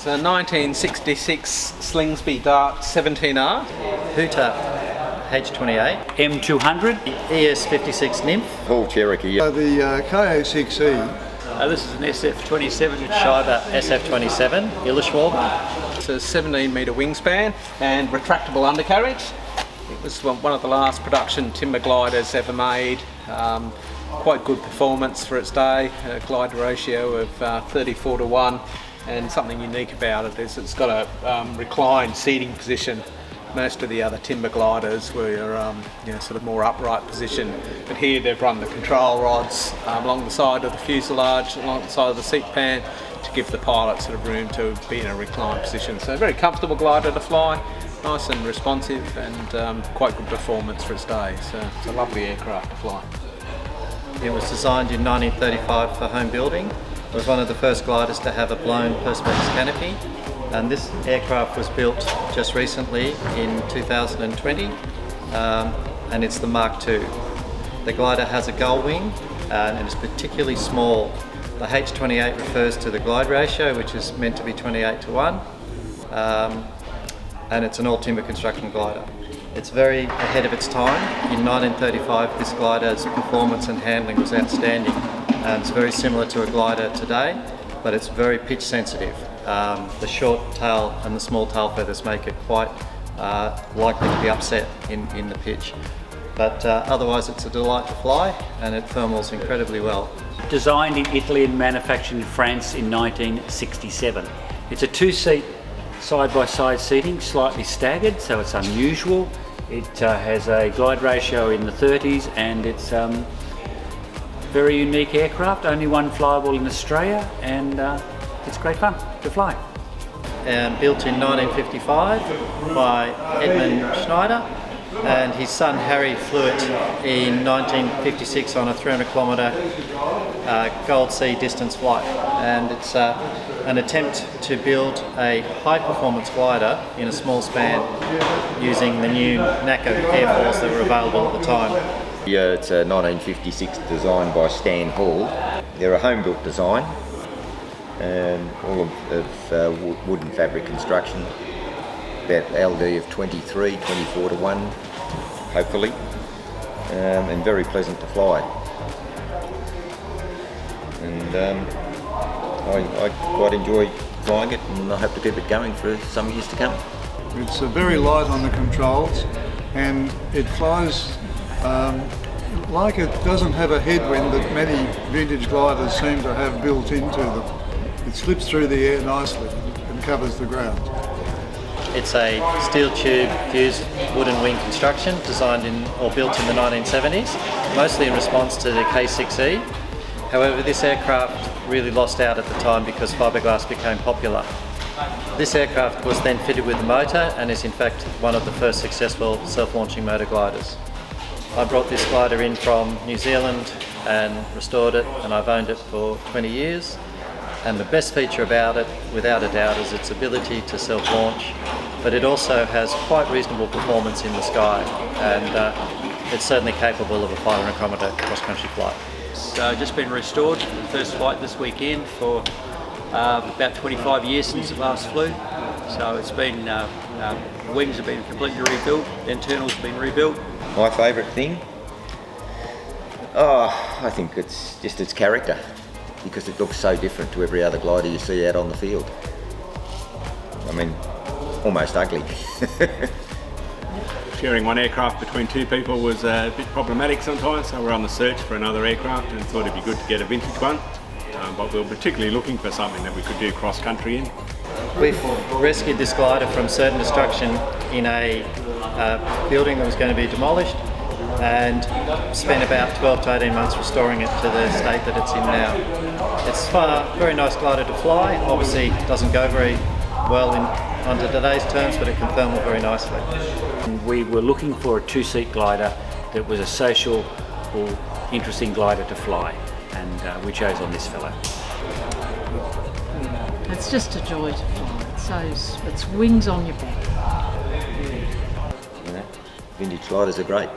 It's a 1966 Slingsby Dart 17R. Hütter H28, M200. ES56 Nymph, Full Cherokee. The Ka6E. This is an SF27 Scheibe SF27, Illuschwalben. It's a 17 metre wingspan and retractable undercarriage. It was one of the last production timber gliders ever made. Quite good performance for its day, a glider ratio of 34:1, and something unique about it is it's got a reclined seating position. Most of the other timber gliders were sort of more upright position, but here they've run the control rods along the side of the fuselage, along the side of the seat pan, to give the pilot sort of room to be in a reclined position. So a very comfortable glider to fly, nice and responsive, and quite good performance for its day. So it's a lovely aircraft to fly. It was designed in 1935 for home building. It was one of the first gliders to have a blown perspex canopy, and this aircraft was built just recently in 2020, and it's the Mark II. The glider has a gull wing and it's particularly small. The H28 refers to the glide ratio, which is meant to be 28:1, and it's an all timber construction glider. It's very ahead of its time. In 1935, this glider's performance and handling was outstanding, and it's very similar to a glider today, but it's very pitch sensitive. The short tail and the small tail feathers make it quite likely to be upset in the pitch. But otherwise it's a delight to fly, and it thermals incredibly well. Designed in Italy and manufactured in France in 1967. It's a two-seat side-by-side seating, slightly staggered, so it's unusual. It has a glide ratio in the 30s, and it's very unique aircraft, only one flyable in Australia, and it's great fun to fly. Built in 1955 by Edmund Schneider, and his son Harry flew it in 1956 on a 300-kilometre Gold Sea distance flight. And it's an attempt to build a high-performance glider in a small span using the new NACA airfoils that were available at the time. Yeah, it's a 1956 design by Stan Hall. They're a home-built design, all of wood and fabric construction. About LD of 24:1, hopefully, and very pleasant to fly. And I quite enjoy flying it, and I hope to keep it going for some years to come. It's very light on the controls, and it flies like it doesn't have a headwind that many vintage gliders seem to have built into them. It slips through the air nicely and covers the ground. It's a steel tube fused wooden wing construction designed or built in the 1970s, mostly in response to the Ka6E. However, this aircraft really lost out at the time because fiberglass became popular. This aircraft was then fitted with a motor and is in fact one of the first successful self-launching motor gliders. I brought this glider in from New Zealand and restored it, and I've owned it for 20 years. And the best feature about it, without a doubt, is its ability to self-launch, but it also has quite reasonable performance in the sky, and it's certainly capable of a 500-kilometre cross-country flight. So just been restored for the first flight this weekend for about 25 years since it last flew. So it's been, wings have been completely rebuilt, the internals have been rebuilt. My favourite thing? I think it's just its character, because it looks so different to every other glider you see out on the field. I mean, almost ugly. Sharing one aircraft between two people was a bit problematic sometimes, so we're on the search for another aircraft and thought it'd be good to get a vintage one. But we were particularly looking for something that we could do cross-country in. We've rescued this glider from certain destruction in a building that was going to be demolished, and spent about 12 to 18 months restoring it to the state that it's in now. It's a very nice glider to fly. Obviously it doesn't go very well under today's terms, but it can thermal very nicely. We were looking for a two-seat glider that was a social or interesting glider to fly, and we chose on this fellow. It's just a joy to fly. It's wings on your back. Vintage gliders are great.